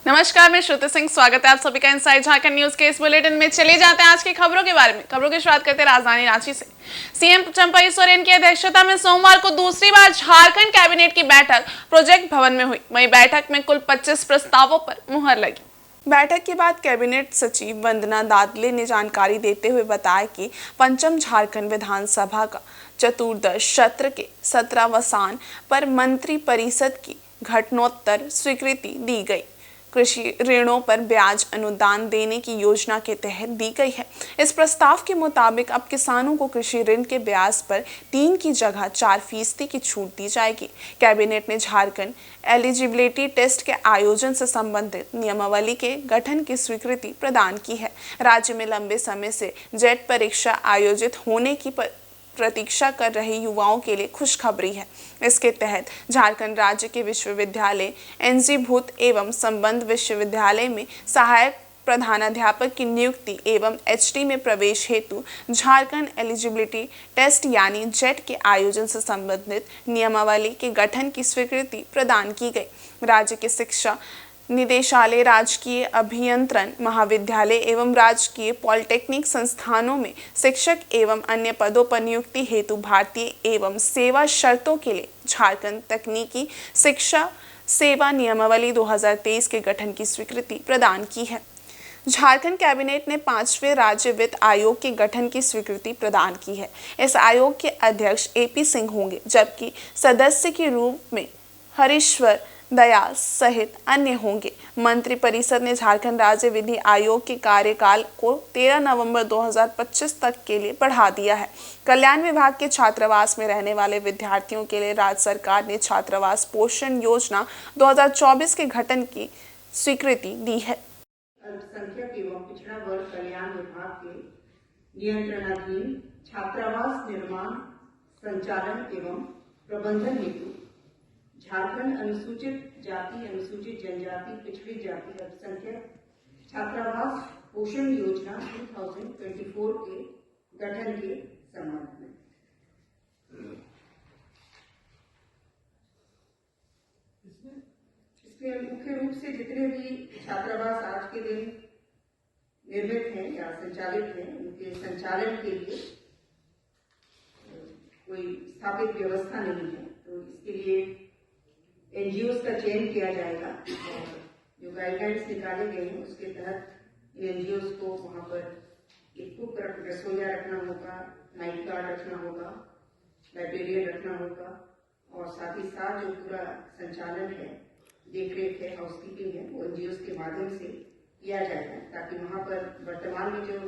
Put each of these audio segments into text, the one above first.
नमस्कार, मैं श्रुति सिंह। स्वागत है आप सभी का इनसाइड झारखंड न्यूज के इस बुलेटिन में। चले जाते हैं आज की खबरों के बारे में। खबरों की शुरुआत करते हैं राजधानी रांची से। सीएम चंपई सोरेन की अध्यक्षता में सोमवार को दूसरी बार झारखंड कैबिनेट की बैठक प्रोजेक्ट भवन में हुई। वहीं बैठक में कुल 25 प्रस्तावों पर मुहर लगी। बैठक के बाद कैबिनेट सचिव वंदना दादले ने जानकारी देते हुए बताया कि पंचम झारखंड विधानसभा का चतुर्दश सत्र के 17वां पर मंत्री परिषद की घटनोत्तर स्वीकृति दी गई। कृषि ऋणों पर ब्याज अनुदान देने की योजना के तहत दी गई है। इस प्रस्ताव के मुताबिक अब किसानों को कृषि ऋण के ब्याज पर 3 की जगह 4% की छूट दी जाएगी। कैबिनेट ने झारखंड एलिजिबिलिटी टेस्ट के आयोजन से संबंधित नियमावली के गठन की स्वीकृति प्रदान की है। राज्य में लंबे समय से जेट परीक्षा आयोजित होने की प्रतीक्षा कर रहे युवाओं के लिए खुशखबरी है। इसके तहत झारखंड राज्य के विश्वविद्यालय एनजीभूत एवं संबंध विश्वविद्यालय में सहायक प्रधानाध्यापक की नियुक्ति एवं एचटी में प्रवेश हेतु झारखंड एलिजिबिलिटी टेस्ट यानी जेट के आयोजन से संबंधित नियमावली के गठन की स्वीकृति प्रदान की गई। राज्य के शिक्षा निदेशालय, राजकीय अभियंत्रण महाविद्यालय एवं राजकीय पॉलिटेक्निक संस्थानों में शिक्षक एवं अन्य पदों पर नियुक्ति हेतु भारतीय एवं सेवा शर्तों के लिए झारखंड तकनीकी शिक्षा सेवा नियमावली 2023 के गठन की स्वीकृति प्रदान की है। झारखंड कैबिनेट ने 5वें राज्य वित्त आयोग के गठन की स्वीकृति प्रदान की है। इस आयोग के अध्यक्ष एपी सिंह होंगे, जबकि सदस्य के रूप में हरीश्वर दयाल सहित अन्य होंगे। मंत्री परिषद ने झारखंड राज्य विधि आयोग के कार्यकाल को 13 नवंबर 2025 तक के लिए बढ़ा दिया है। कल्याण विभाग के छात्रावास में रहने वाले विद्यार्थियों के लिए राज्य सरकार ने छात्रावास पोषण योजना 2024 के गठन की स्वीकृति दी है। अल्पसंख्यक एवं पिछड़ा वर्ग कल्याण विभाग के नियंत्रणाधीन छात्रावास निर्माण, संचालन एवं प्रबंधन हेतु झारखंड अनुसूचित जाति, अनुसूचित जनजाति, पिछड़ी जाति, अल्पसंख्यक छात्रावास पोषण योजना 2024 के गठन के संबंध में इसमें मुख्य रूप से जितने भी छात्रावास आज के दिन निर्मित हैं या संचालित हैं, उनके संचालन के लिए कोई स्थापित व्यवस्था नहीं है। तो इसके लिए एनजीओ का चयन किया जाएगा। जो गाइडलाइंस निकाले गए हैं उसके तहत एनजीओ को वहाँ पर एक कुक रसोईया रखना होगा, नाइट गार्ड रखना होगा, लाइब्रेरियन रखना होगा और साथ ही साथ जो पूरा संचालन है, देखरेख है, हाउसकीपिंग है, वो एनजीओ के माध्यम से किया जाएगा, ताकि वहाँ पर वर्तमान में जो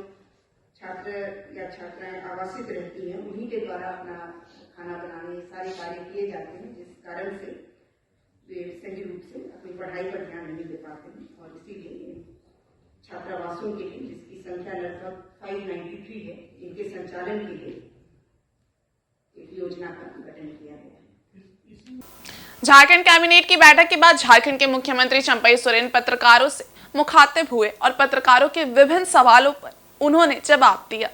छात्र या छात्राएं आवासित रहती हैं उन्हीं के द्वारा अपना खाना बनाने सारे कार्य किए जाते हैं, जिस कारण से वे सही रूप से अपनी पढ़ाई पर ध्यान नहीं दे पाते हैं। और इसीलिए छात्रावासों के लिए, जिसकी संख्या लगभग 593 है, इनके संचालन के लिए एक योजना का गठन किया गया है। झारखंड कैबिनेट की बैठक के बाद झारखंड के मुख्यमंत्री चंपई सोरेन पत्रकारों से मुखातिब हुए और पत्रकारों के विभिन्न सवालों पर उन्होंने जवाब दिया।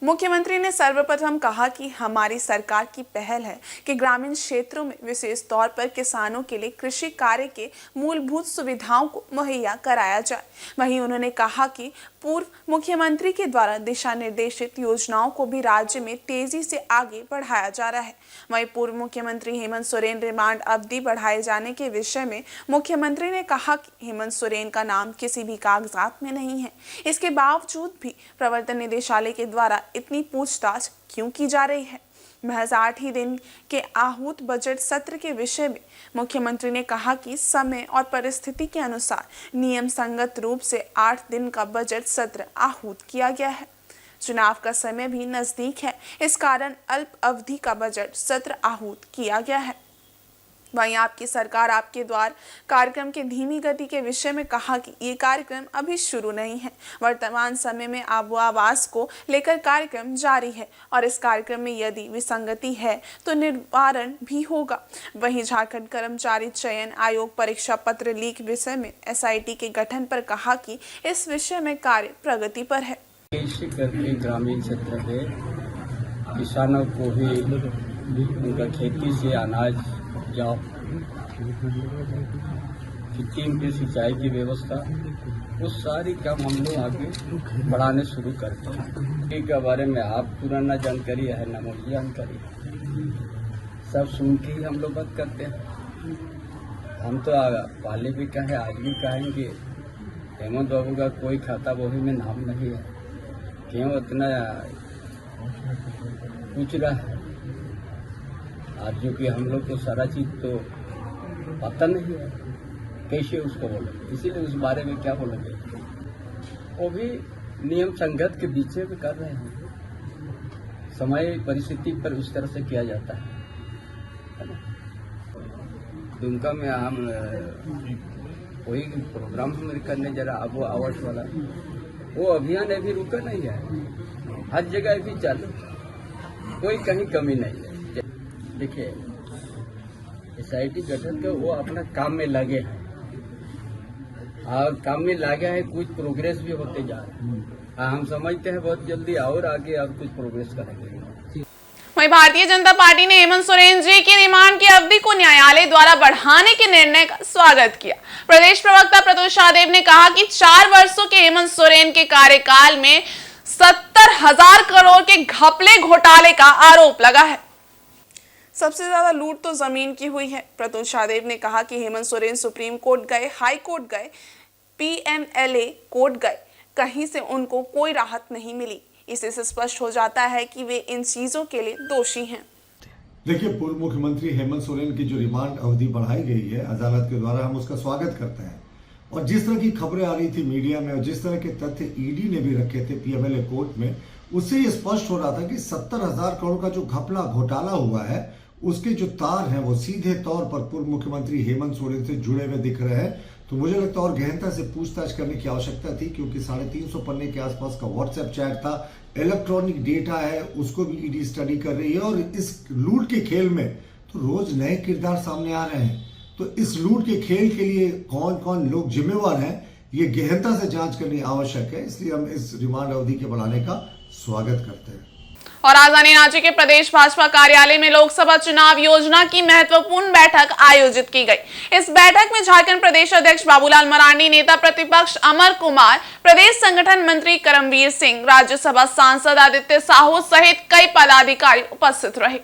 मुख्यमंत्री ने सर्वप्रथम कहा कि हमारी सरकार की पहल है कि ग्रामीण क्षेत्रों में विशेष तौर पर किसानों के लिए कृषि कार्य के मूलभूत सुविधाओं को मुहैया कराया जाए। वहीं उन्होंने कहा कि पूर्व मुख्यमंत्री के द्वारा दिशा निर्देशित योजनाओं को भी राज्य में तेजी से आगे बढ़ाया जा रहा है। वहीं पूर्व मुख्यमंत्री हेमंत सोरेन रिमांड अवधि बढ़ाए जाने के विषय में मुख्यमंत्री ने कहा कि हेमंत सोरेन का नाम किसी भी कागजात में नहीं है। इसके बावजूद भी प्रवर्तन निदेशालय के द्वारा इतनी पूछताछ क्यों की जा रही है। महज 8 ही दिन के आहूत बजट सत्र के विषय में मुख्यमंत्री ने कहा कि समय और परिस्थिति के अनुसार नियम संगत रूप से 8 दिन का बजट सत्र आहूत किया गया है। चुनाव का समय भी नजदीक है, इस कारण अल्प अवधि का बजट सत्र आहूत किया गया है। वहीं आपकी सरकार आपके द्वार कार्यक्रम के धीमी गति के विषय में कहा कि ये कार्यक्रम अभी शुरू नहीं है। वर्तमान समय में आबो आवास को लेकर कार्यक्रम जारी है और इस कार्यक्रम में यदि विसंगति है तो निवारण भी होगा। वहीं झारखंड कर्मचारी चयन आयोग परीक्षा पत्र लीक विषय में एसआईटी के गठन पर कहा कि इस विषय में कार्य प्रगति पर है। ग्रामीण क्षेत्र के किसानों को भी उनका खेती से अनाज या टीम की सिंचाई की व्यवस्था, वो सारी काम हम लोग आगे बढ़ाने शुरू करते हैं। इसके बारे में आप पुराना जानकारी है ना मुझे जानकारी, सब सुन के ही हम लोग बात करते हैं। हम तो पहले भी कहे आज भी कहेंगे, हेमंत बाबू का कोई खाता बही में नाम नहीं है। क्यों इतना पूछ रहा है? आज जो कि हम लोग को सारा चीज तो पता नहीं है, कैसे उसको बोलेंगे? इसीलिए उस बारे में क्या बोलेंगे? वो भी नियम संगत के बीच में कर रहे हैं। समय परिस्थिति पर उस तरह से किया जाता है ना? दुमका में हम कोई प्रोग्राम हम करने जरा अब आवास वाला, वो अभियान अभी रुका नहीं है, हर जगह अभी चालू, कोई कहीं कमी नहीं है। देखिए SIT गठन का वो अपना काम में लगे हैं और काम में लगे हैं, कुछ प्रोग्रेस भी होते जा रहे हैं। हम समझते हैं बहुत जल्दी और आगे और कुछ प्रोग्रेस करेंगे। वहीं भारतीय जनता पार्टी ने हेमंत सोरेन जी की रिमांड की अवधि को न्यायालय द्वारा बढ़ाने के निर्णय का स्वागत किया। प्रदेश प्रवक्ता प्रतुल शाहदेव ने कहा कि 4 वर्षों के हेमंत सोरेन के कार्यकाल में 70,000 करोड़ के घपले घोटाले का आरोप लगा है। सबसे ज्यादा लूट तो जमीन की हुई है। प्रतुल शाहदेव ने कहा कि हेमंत सोरेन सुप्रीम कोर्ट गए, हाई कोर्ट गए, PMLA कोर्ट गए, कहीं से उनको कोई राहत नहीं मिली। इससे स्पष्ट हो जाता है कि वे इन चीजों के लिए दोषी हैं। देखिए, पूर्व मुख्यमंत्री हेमंत सोरेन की जो रिमांड अवधि बढ़ाई गई है अदालत के द्वारा, हम उसका स्वागत करते हैं। और जिस तरह की खबरें आ रही थी मीडिया में और जिस तरह के तथ्य ED ने भी रखे थे PMLA कोर्ट में, उससे ये स्पष्ट हो रहा था कि 70,000 करोड़ का जो घपला घोटाला हुआ है उसके जो तार हैं वो सीधे तौर पर पूर्व मुख्यमंत्री हेमंत सोरेन से जुड़े हुए दिख रहे हैं। तो मुझे लगता है और गहनता से पूछताछ करने की आवश्यकता थी, क्योंकि 350 पन्ने के आसपास का WhatsApp चैट था, इलेक्ट्रॉनिक डेटा है, उसको भी ED स्टडी कर रही है। और इस लूट के खेल में तो रोज नए किरदार सामने आ रहे हैं। तो इस लूट के खेल के लिए कौन कौन लोग जिम्मेवार हैं, ये गहनता से जांच करनी आवश्यक है। इसलिए हम इस रिमांड अवधि के बढ़ाने का स्वागत करते हैं। और राजधानी रांची के प्रदेश भाजपा कार्यालय में लोकसभा चुनाव योजना की महत्वपूर्ण बैठक आयोजित की गई। इस बैठक में झारखंड प्रदेश अध्यक्ष बाबूलाल मरांडी, नेता प्रतिपक्ष अमर कुमार, प्रदेश संगठन मंत्री करमवीर सिंह, राज्यसभा सांसद आदित्य साहू सहित कई पदाधिकारी उपस्थित रहे।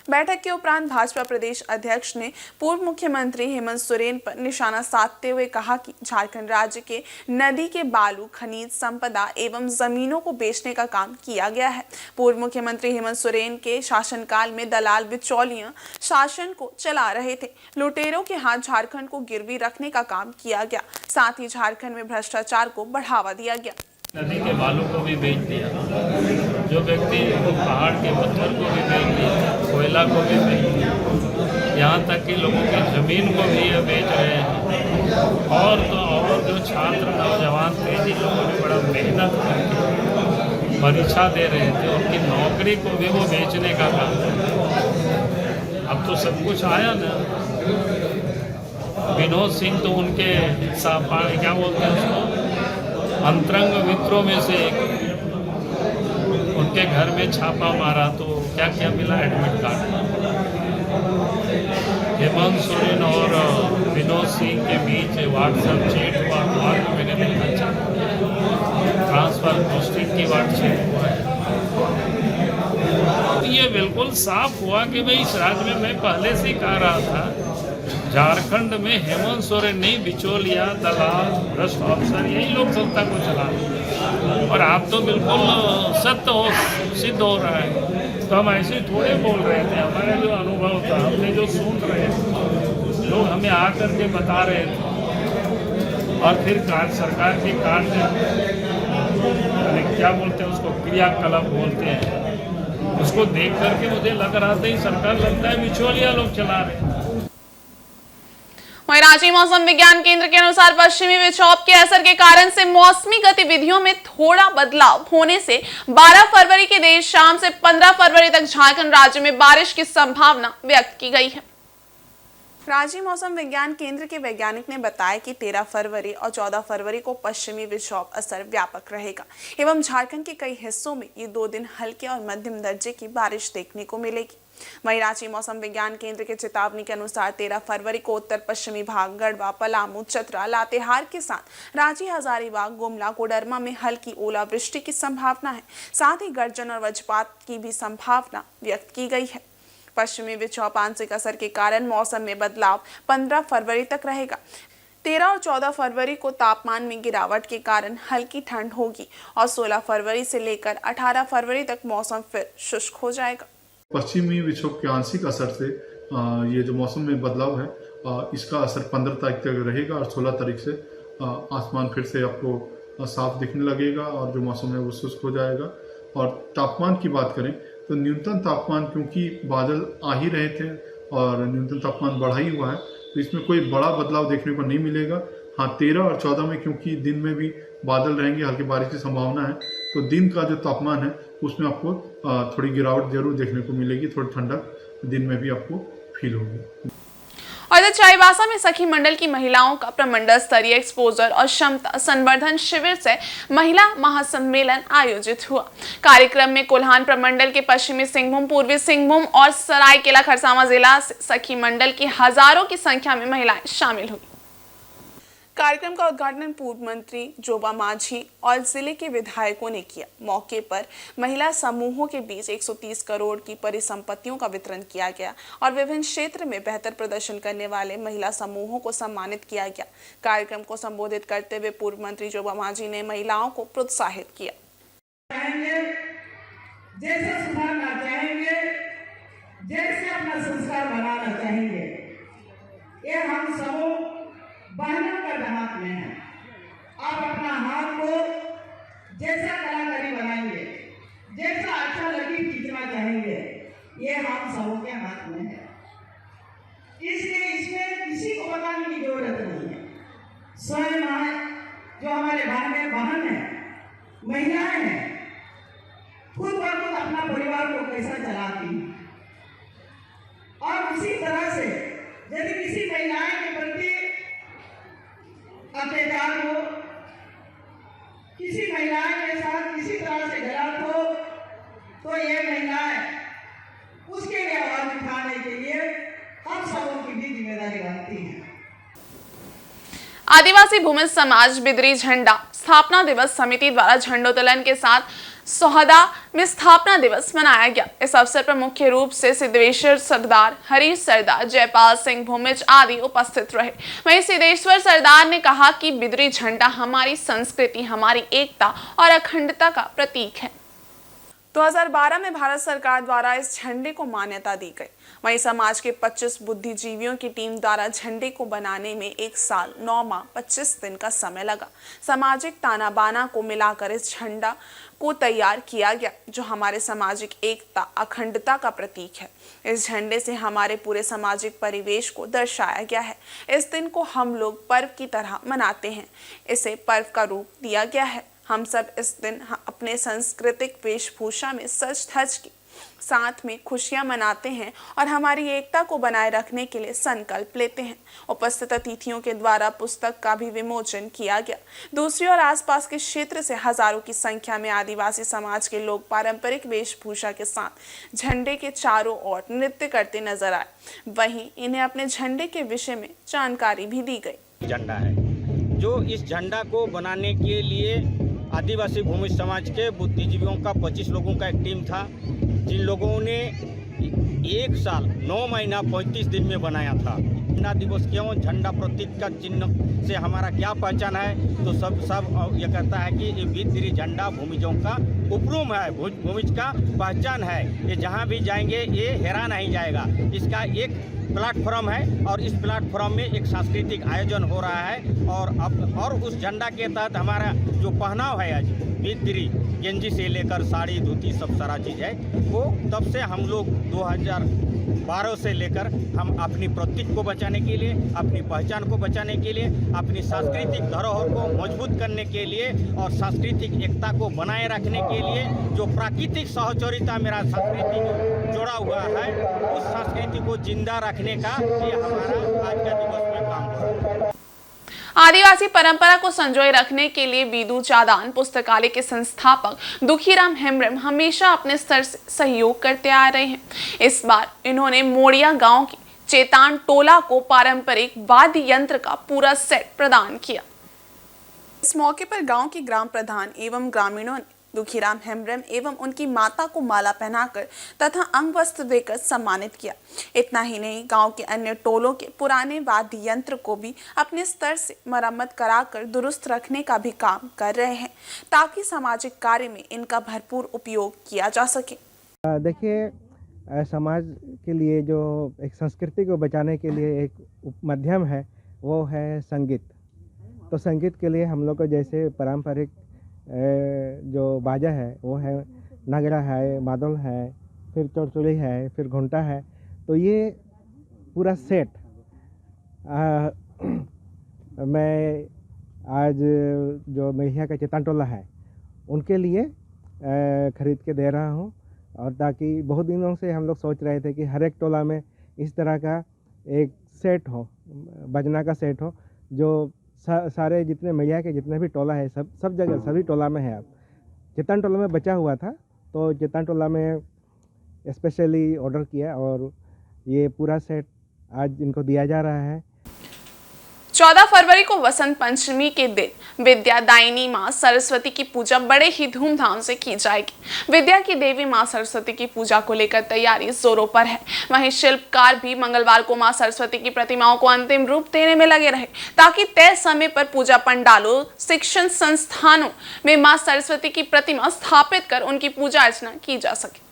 बैठक के उपरांत भाजपा प्रदेश अध्यक्ष ने पूर्व मुख्यमंत्री हेमंत सोरेन पर निशाना साधते हुए कहा कि झारखंड राज्य के नदी के बालू, खनिज संपदा एवं जमीनों को बेचने का काम किया गया है। पूर्व मुख्यमंत्री हेमंत सोरेन के शासनकाल में दलाल बिचौलियां शासन को चला रहे थे। लुटेरों के हाथ झारखंड को गिरवी रखने का काम किया गया। साथ ही झारखंड में भ्रष्टाचार को बढ़ावा दिया गया। नदी के बालू को भी बेच दिया, जो व्यक्ति पहाड़ के पत्थर को भी बेच दिया, कोयला को भी बेच दिया, यहाँ तक कि लोगों की ज़मीन को भी ये बेच रहे हैं। और तो और जो छात्र नौजवान थे जिन लोगों ने बड़ा मेहनत करके परीक्षा दे रहे थे, उनकी नौकरी को भी वो बेचने का काम था। अब तो सब कुछ आया ना। विनोद सिंह तो उनके क्या बोलते हैं उसको, अंतरंग मित्रों में से एक, उनके घर में छापा मारा तो क्या क्या मिला, एडमिट कार्ड। हेमंत सोरेन और विनोद सिंह के बीच व्हाट्सएप चैट हुआ, और मैंने देखा अच्छा ट्रांसफर पोस्टिंग की बात चैट हुआ है। ये बिल्कुल साफ हुआ कि भाई इस राज्य में, मैं पहले से कह रहा था, झारखंड में हेमंत सोरेन नहीं, बिचौलिया, दलाल, भ्रष्ट अफसर, यही लोग सत्ता को चला रहे हैं। और आप तो बिल्कुल सत्य सिद्ध हो रहा है। तो हम ऐसे थोड़े बोल रहे थे, हमारा जो अनुभव था, हमने जो सुन रहे थे, लोग हमें आकर के बता रहे थे। और फिर सरकार की कार्य क्या बोलते हैं उसको, क्रियाकलाप बोलते हैं, उसको देख करके मुझे लग रहा था कि सरकार लगता है बिचौलिया लोग चला रहे हैं। वहीं रांची मौसम विज्ञान केंद्र के अनुसार पश्चिमी विक्षोभ के असर के कारण से मौसमी गतिविधियों में थोड़ा बदलाव होने से 12 फरवरी की देर शाम से 15 फरवरी तक झारखंड राज्य में बारिश की संभावना व्यक्त की गई है। रांची मौसम विज्ञान केंद्र के वैज्ञानिक ने बताया कि 13 फरवरी और 14 फरवरी को पश्चिमी विक्षोभ असर व्यापक रहेगा एवं झारखंड के कई हिस्सों में ये 2 दिन हल्के और मध्यम दर्जे की बारिश देखने को मिलेगी। वहीं रांची मौसम विज्ञान केंद्र के चेतावनी के अनुसार 13 फरवरी को उत्तर पश्चिमी भाग गढ़वा, पलामू, चतरा, लातेहार के साथ रांची, हजारीबाग, गुमला, कोडरमा में हल्की ओलावृष्टि की संभावना है। साथ ही गर्जन और वज्रपात की भी संभावना व्यक्त की गई है। पश्चिमी विक्षोभ आंशिक असर के कारण मौसम में बदलाव 15 फरवरी तक रहेगा। 13 और 14 फरवरी को तापमान में गिरावट के कारण हल्की ठंड होगी और 16 फरवरी से लेकर 18 फरवरी तक मौसम फिर शुष्क हो जाएगा। पश्चिमी विक्षोभ के आंशिक असर से ये जो मौसम में बदलाव है इसका असर 15 तारीख तक रहेगा और 16 तारीख से आसमान फिर से आपको साफ दिखने लगेगा और जो मौसम है वो शुष्क हो जाएगा। और तापमान की बात करें तो न्यूनतम तापमान, क्योंकि बादल आ ही रहे थे और न्यूनतम तापमान बढ़ा ही हुआ है, तो इसमें कोई बड़ा बदलाव देखने को नहीं मिलेगा। हाँ, 13 और 14 में क्योंकि दिन में भी बादल रहेंगे, हल्की बारिश की संभावना है, तो दिन का जो तापमान है उसमें आपको थोड़ी गिरावट जरूर देखने को मिलेगी। थोड़ी ठंडक दिन में भी आपको फील होगी। और इधर चाईबासा में सखी मंडल की महिलाओं का प्रमंडल स्तरीय एक्सपोजर और क्षमता संवर्धन शिविर से महिला महासम्मेलन आयोजित हुआ। कार्यक्रम में कोल्हान प्रमंडल के पश्चिमी सिंहभूम, पूर्वी सिंहभूम और सरायकेला खरसावां जिला से सखी मंडल की हजारों की संख्या में महिलाएं शामिल हुई। कार्यक्रम का उद्घाटन पूर्व मंत्री जोबा मांझी और जिले के विधायकों ने किया। मौके पर महिला समूहों के बीच 130 करोड़ की परिसंपत्तियों का वितरण किया गया और विभिन्न क्षेत्र में बेहतर प्रदर्शन करने वाले महिला समूहों को सम्मानित किया गया। कार्यक्रम को संबोधित करते हुए पूर्व मंत्री जोबा मांझी ने महिलाओं को प्रोत्साहित किया। जैसे सुधारना चाहेंगे, जैसे अपना संस्कार बनाना चाहेंगे, ये हम सब बहनों के हाथ में है। आप अपना हाथ को जैसा कलाकारी बनाएंगे, जैसा अच्छा लगी खींचना चाहेंगे, ये हम सबों के हाथ में है। इसलिए इसमें किसी को बताने की जरूरत नहीं है। स्वयं जो हमारे बहन है, महिलाएं हैं, खुद ब खुद अपना परिवार को कैसा चलाती हैं। और उसी तरह से यदि किसी महिलाएं के प्रति अत्याचार हो, किसी महिलाएं के साथ किसी तरह से गलत हो, तो ये महिलाएं उसके लिए आवाज उठाने के लिए हम सबों की भी जिम्मेदारी बनती है। आदिवासी भूमि समाज बिदरी झंडा स्थापना दिवस समिति द्वारा झंडोत्तोलन के साथ सोहदा में स्थापना दिवस मनाया गया। इस अवसर पर मुख्य रूप से सिद्धेश्वर सरदार, हरीश सरदार, जयपाल सिंह भूमिज आदि उपस्थित रहे। वहीं सिद्धेश्वर सरदार ने कहा कि बिदरी झंडा हमारी संस्कृति, हमारी एकता और अखंडता का प्रतीक है। 2012 में भारत सरकार द्वारा इस झंडे को मान्यता दी गई। वहीं समाज के 25 बुद्धिजीवियों की टीम द्वारा झंडे को बनाने में 1 साल 9 माह 25 दिन का समय लगा। सामाजिक ताना बाना को मिलाकर इस झंडा को तैयार किया गया, जो हमारे सामाजिक एकता, अखंडता का प्रतीक है। इस झंडे से हमारे पूरे सामाजिक परिवेश को दर्शाया गया है। इस दिन को हम लोग पर्व की तरह मनाते हैं। इसे पर्व का रूप दिया गया है। हम सब इस दिन अपने सांस्कृतिक वेशभूषा में सज धज के साथ में खुशियां मनाते हैं और हमारी एकता को बनाए रखने के लिए संकल्प लेते हैं। उपस्थित अतिथियों के द्वारा पुस्तक का भी विमोचन किया गया। दूसरी ओर आसपास के क्षेत्र से हजारों की संख्या में आदिवासी समाज के लोग पारंपरिक वेशभूषा के साथ झंडे के चारों ओर नृत्य करते नजर आए। वहीं इन्हें अपने झंडे के विषय में जानकारी भी दी गई। झंडा है जो इस झंडा को बनाने के लिए आदिवासी भूमि समाज के बुद्धिजीवियों का 25 लोगों का एक टीम था, जिन लोगों ने 1 साल 9 महीना 35 दिन में बनाया था। झंडा दिवस क्यों? झंडा प्रतीक का चिन्ह से हमारा क्या पहचान है? तो सब ये कहता है कि ये बिदरी झंडा भूमिजों का उपरूम है, भूमिज का पहचान है। ये जहाँ भी जाएंगे ये हेरा नहीं जाएगा। इसका एक प्लेटफॉर्म है और इस प्लेटफॉर्म में एक सांस्कृतिक आयोजन हो रहा है और उस झंडा के तहत हमारा जो पहनाव है आज बिदरी गंजी से लेकर साड़ी, धोती, सब सारा चीज़ है, वो तब से हम लोग 2012 से लेकर हम अपनी प्रतीक को बचाने के लिए, अपनी पहचान को बचाने के लिए, अपनी सांस्कृतिक धरोहर को मजबूत करने के लिए और सांस्कृतिक एकता को बनाए रखने के लिए जो प्राकृतिक सहचरिता मेरा संस्कृति जोड़ा हुआ है, उस संस्कृति को जिंदा रखने का ये हमारा आज का दिवस में काम हो रहा है। आदिवासी परंपरा को संजोए रखने के लिए बीदू चादान पुस्तकालय के संस्थापक दुखीराम हेम्ब्रम हमेशा अपने स्तर से सहयोग करते आ रहे हैं। इस बार इन्होंने मोड़िया गांव की चेतान टोला को पारंपरिक वाद्य यंत्र का पूरा सेट प्रदान किया। इस मौके पर गांव के ग्राम प्रधान एवं ग्रामीणों ने दुखीराम हेम्ब्रम एवं उनकी माता को माला पहनाकर तथा अंग वस्त्र देकर सम्मानित किया। इतना ही नहीं, गांव के अन्य टोलों के पुराने वाद्य यंत्र को भी अपने स्तर से मरम्मत कराकर दुरुस्त रखने का भी काम कर रहे हैं, ताकि सामाजिक कार्य में इनका भरपूर उपयोग किया जा सके। देखिए, समाज के लिए जो एक संस्कृति को बचाने के लिए एक माध्यम है वो है संगीत। तो संगीत के लिए हम लोग को जैसे पारंपरिक जो बाजा है वो है नगड़ा है, मादल है, फिर चौचुली है, फिर घंटा है। तो ये पूरा सेट मैं आज जो मेहिया का चेतन टोला है उनके लिए खरीद के दे रहा हूँ, और ताकि बहुत दिनों से हम लोग सोच रहे थे कि हर एक टोला में इस तरह का एक सेट हो, बजना का सेट हो, जो सारे जितने मैया के जितने भी टोला है सब जगह सभी टोला में है। अब चेतन टोला में बचा हुआ था तो चेतन टोला में स्पेशली ऑर्डर किया और ये पूरा सेट आज इनको दिया जा रहा है। 14 फरवरी को वसंत पंचमी के दिन विद्या दायिनी मां सरस्वती की पूजा बड़े ही धूमधाम से की जाएगी। विद्या की देवी मां सरस्वती की पूजा को लेकर तैयारी जोरों पर है। वहीं शिल्पकार भी मंगलवार को मां सरस्वती की प्रतिमाओं को अंतिम रूप देने में लगे रहे, ताकि तय समय पर पूजा पंडालों, शिक्षण संस्थानों में मां सरस्वती की प्रतिमा स्थापित कर उनकी पूजा अर्चना की जा सके।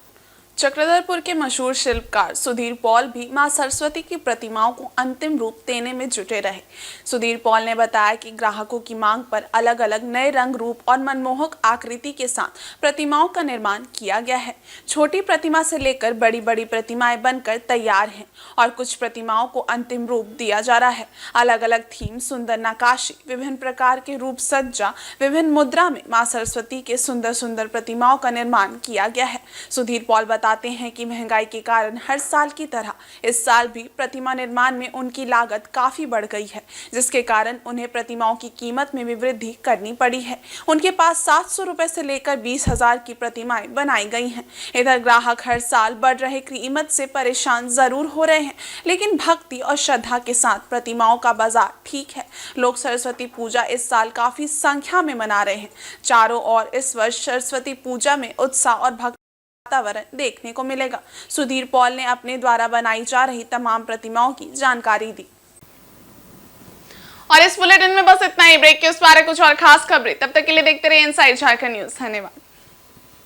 चक्रधरपुर के मशहूर शिल्पकार सुधीर पॉल भी मां सरस्वती की प्रतिमाओं को अंतिम रूप देने में जुटे रहे। सुधीर पॉल ने बताया कि ग्राहकों की मांग पर अलग अलग नए रंग, रूप और मनमोहक आकृति के साथ प्रतिमाओं का निर्माण किया गया है। छोटी प्रतिमा से लेकर बड़ी बड़ी प्रतिमाएं बनकर तैयार हैं और कुछ प्रतिमाओं को अंतिम रूप दिया जा रहा है। अलग अलग थीम, सुंदर नक्काशी, विभिन्न प्रकार के रूप सज्जा, विभिन्न मुद्रा में मां सरस्वती के सुंदर सुंदर प्रतिमाओं का निर्माण किया गया है। सुधीर पॉल बताते हैं कि महंगाई के कारण हर साल की तरह इस साल भी प्रतिमा निर्माण में उनकी लागत काफी बढ़ गई है, जिसके कारण उन्हें प्रतिमाओं की कीमत में भी वृद्धि करनी पड़ी है। उनके पास 700 रुपए से लेकर 20,000 की प्रतिमाएं बनाई गई हैं। इधर ग्राहक हर साल बढ़ रहे कीमत से परेशान जरूर हो रहे हैं, लेकिन भक्ति और श्रद्धा के साथ प्रतिमाओं का बाजार ठीक है। लोग सरस्वती पूजा इस साल काफी संख्या में मना रहे हैं। चारों ओर इस वर्ष सरस्वती पूजा में उत्साह और भक्ति वातावरण देखने को मिलेगा। सुधीर पॉल ने अपने द्वारा बनाई जा रही तमाम प्रतिमाओं की जानकारी दी। और इस बुलेटिन में बस इतना ही। ब्रेक के उस पार कुछ और खास खबरें, तब तक के लिए देखते रहिए इनसाइड झारखंड न्यूज। धन्यवाद।